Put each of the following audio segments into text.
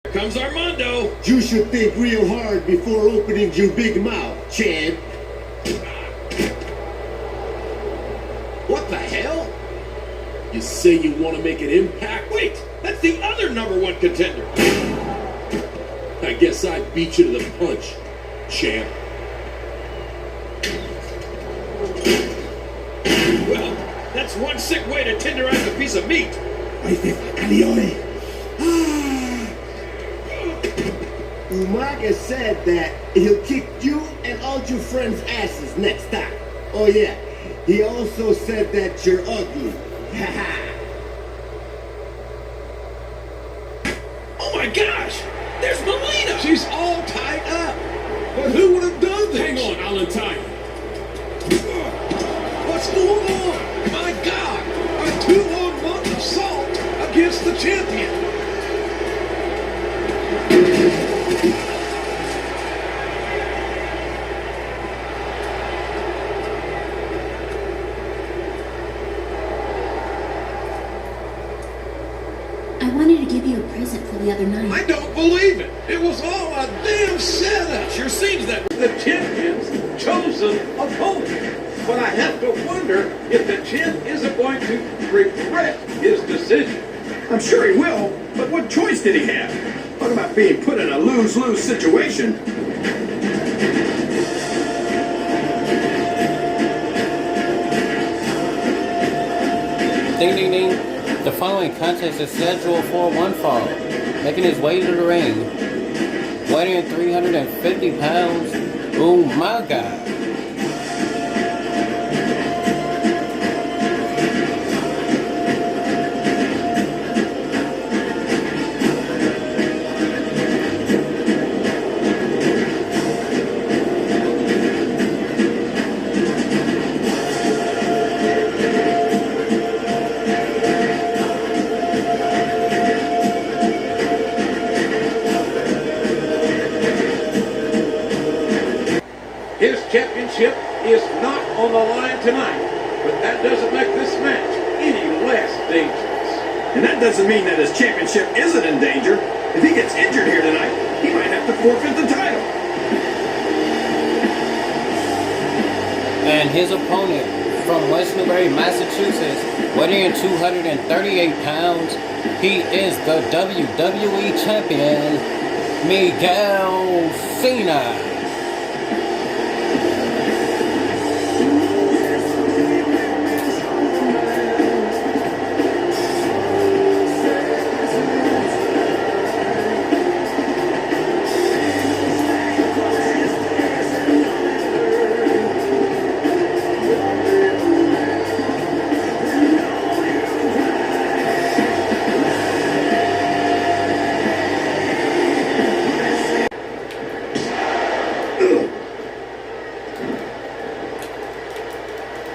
Here comes Armando. You should think real hard before opening your big mouth, Chad. What the hell? You say you want to make an impact? Wait, that's the other #1 contender. I guess I beat you to the punch, champ. Well, that's one sick way to tenderize a piece of meat. Umaga said that he'll kick you and all your friends' asses next time. Oh yeah, he also said that you're ugly. Oh my gosh! There's Melina! She's all tied up! But who would have done this? Hang on, I'll untie you. What's going on? My God! A 2-on-1 assault against the champion! I wanted to give you a present for the other night. I don't believe it! It was all a damn setup! Sure seems that the champion's chosen opponent. But I have to wonder if the champ isn't going to regret his decision. I'm sure he will, but what choice did he have? Talk about being put in a lose-lose situation. Ding, ding, ding. The following contest is scheduled for one fall. Making his way to the ring, weighing 350 pounds, Umaga. His championship is not on the line tonight, but that doesn't make this match any less dangerous. And that doesn't mean that his championship isn't in danger. If he gets injured here tonight, he might have to forfeit the title. And his opponent from West Newbury, Massachusetts, weighing 238 pounds, he is the WWE Champion, Miguel Cena.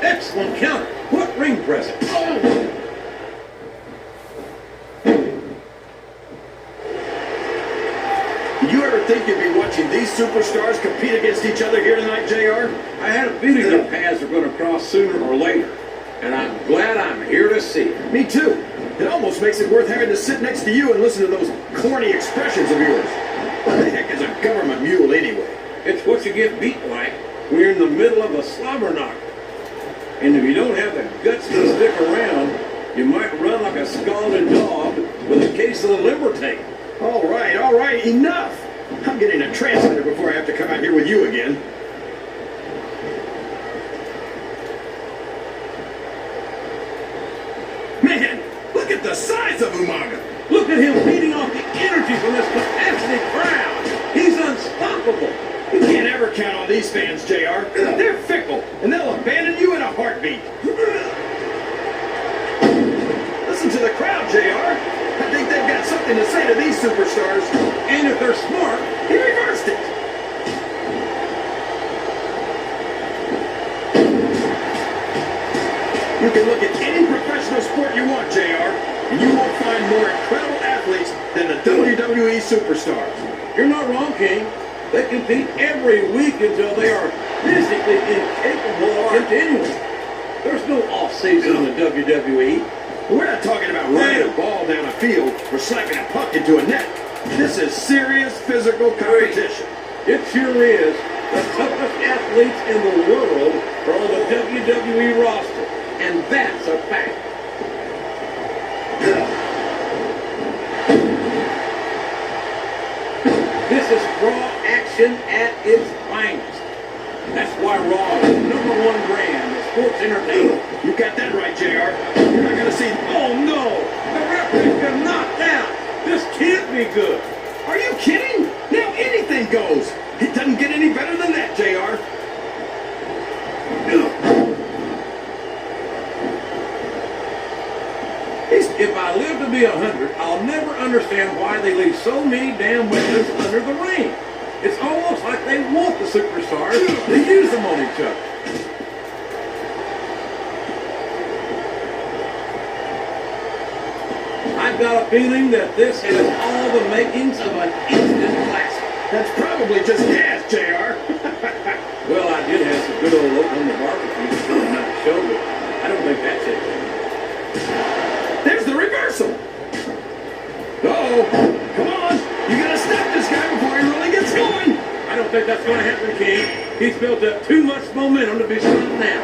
Excellent counter. What ring presence? Did you ever think you'd be watching these superstars compete against each other here tonight, JR? I had a feeling their paths are going to cross sooner or later, and I'm glad I'm here to see it. Me too. It almost makes it worth having to sit next to you and listen to those corny expressions of yours. What the heck is a government mule anyway? It's what you get beat like when you're in the middle of a slobber knocker. And if you don't have the guts to stick around, you might run like a scalded dog with a case of the liver tape. All right, enough. I'm getting a translator before I have to come out here with you again. Man, look at the size of Umaga. Look at him feeding off the energy from this capacity crowd. He's unstoppable. You can't ever count on these fans, JR. They're fickle, and they'll abandon you in a heartbeat. Listen to the crowd, JR. I think they've got something to say to these superstars. And if they're smart, He reversed it. You can look at any professional sport you want, JR, and you won't find more incredible athletes than the WWE superstars. you're not wrong, King. They compete every week until they are physically incapable of continuing. There's no off-season in the WWE. We're not talking about running a ball down a field or slapping a puck into a net. This is serious physical competition. It sure is. The toughest athletes in the world are on the WWE roster, and that's a fact. This is Raw action at its finest. That's why Raw is the #1 brand of sports entertainment. You got that right, JR. You're not going to see... Oh no! The referee's been knocked out! This can't be good! Are you kidding? Now anything goes. It doesn't get any better than that, JR. If I live to be 100, I'll never understand why they leave so many damn weapons under the ring. It's almost like they want the superstars to use them on each other. I've got a feeling that this has all the makings of an instant classic. That's probably just gas, JR. Well, I did have some good old Oklahoma barbecue on my shoulder. I don't think that's it. There's the reversal. Uh-oh. Come on. You got to stop this guy before he really gets going. I don't think that's going to happen, King. He's built up too much momentum to be stopped now.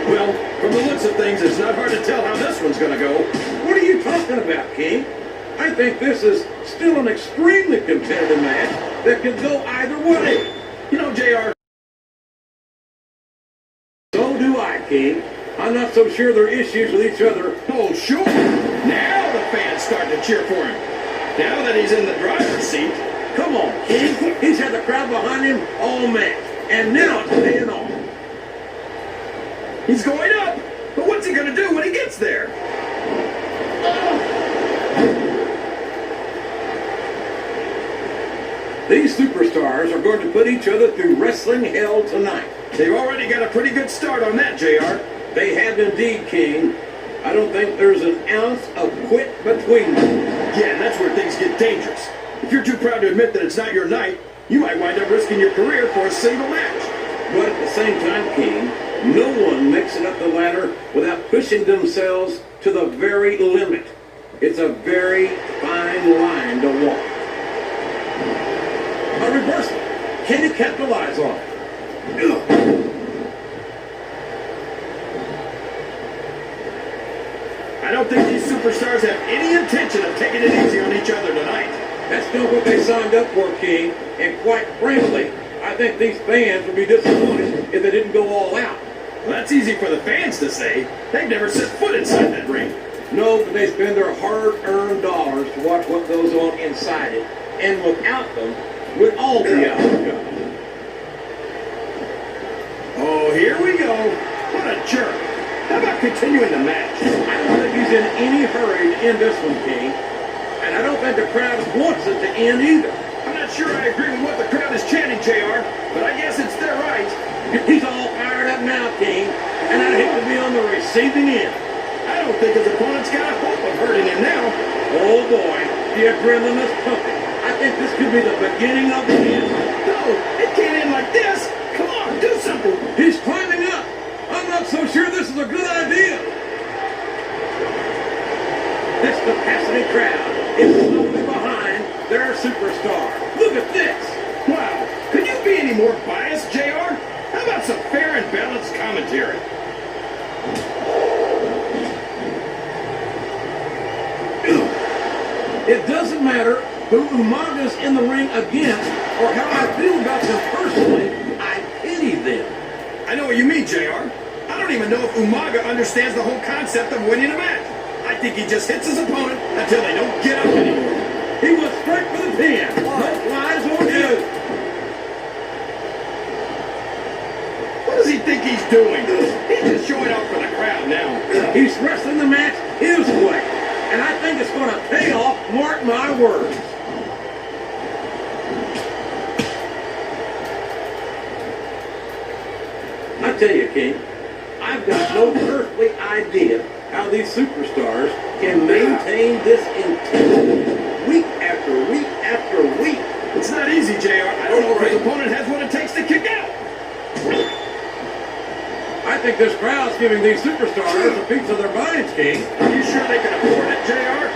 Well, from the looks of things, it's not hard to tell how this one's going to go. What are you talking about, King? I think this is still an extremely competitive match that could go either way. You know, JR... So do I, King. I'm not so sure there are issues with each other. Oh, sure. Now the fans start to cheer for him. Now that he's in the driver's seat. Come on, King. He's had the crowd behind him all match. And now it's paying off. He's going up. But what's he going to do when he gets there? These superstars are going to put each other through wrestling hell tonight. They've already got a pretty good start on that, JR. They have indeed, King. I don't think there's an ounce of quit between them. Yeah, and that's where things get dangerous. If you're too proud to admit that it's not your night, you might wind up risking your career for a single match. But at the same time, King, no one makes it up the ladder without pushing themselves to the very limit. It's a very fine line to walk. A reversal. Can he capitalize on it? I don't think these superstars have any intention of taking it easy on each other tonight. That's not what they signed up for, King. And quite frankly, I think these fans would be disappointed if they didn't go all out. Well, that's easy for the fans to say. They've never set foot inside that ring. No, but they spend their hard-earned dollars to watch what goes on inside it. And without them, we'd all be out of job. Oh, here we go. What a jerk. How about continuing the match? I don't think he's in any hurry to end this one, King. And I don't think the crowd wants it to end either. I'm not sure I agree with what the crowd is chanting, JR, but I guess it's their right. He's all fired up now, King, and I'd hate to be on the receiving end. I don't think his opponent's got a hope of hurting him now. Oh boy, the adrenaline is pumping. I think this could be the beginning of the end. No, it can't end like this. Come on, do something. He's climbing up. I'm not so sure this is a good idea. This capacity crowd is slowly behind their superstar. Look at this. Wow, could you be any more biased, JR? How about some fair and balanced commentary? It doesn't matter who Umaga's in the ring against or how I feel about them personally. I pity them. I know what you mean, JR. I don't even know if Umaga understands the whole concept of winning a match. I think he just hits his opponent until they don't get up anymore. He went straight for the pin. No flies or two. What does he think he's doing? He's just showing off for the crowd now. He's wrestling the match his way. And I think it's going to pay off, mark my words. I tell you, King, I've got no earthly idea how these superstars can maintain this intensity week after week after week. It's not easy, JR. I don't know if his opponent has what it takes to kick out. I think this crowd's giving these superstars a piece of their minds, King. Are you sure they can afford it, JR?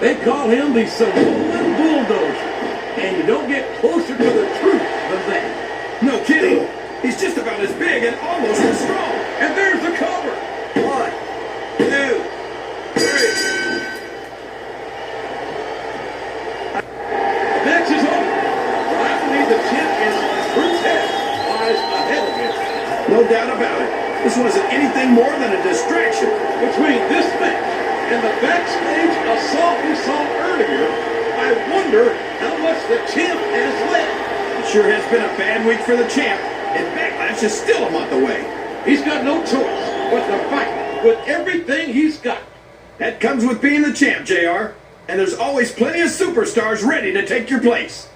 They call him the Samoan Bulldozer. And you don't get closer to the truth than that. No kidding. He's just about as big and almost as strong. And there's the cover. 1, 2, 3. Match is over. I believe the champ is Bruce Head lies ahead of him. No doubt about it. This wasn't anything more than a distraction. Between this match and the backstage assault we saw earlier, I wonder how much the champ has left. It sure has been a bad week for the champ, and Backlash is still a month away. He's got no choice but to fight with everything he's got. That comes with being the champ, JR. And there's always plenty of superstars ready to take your place.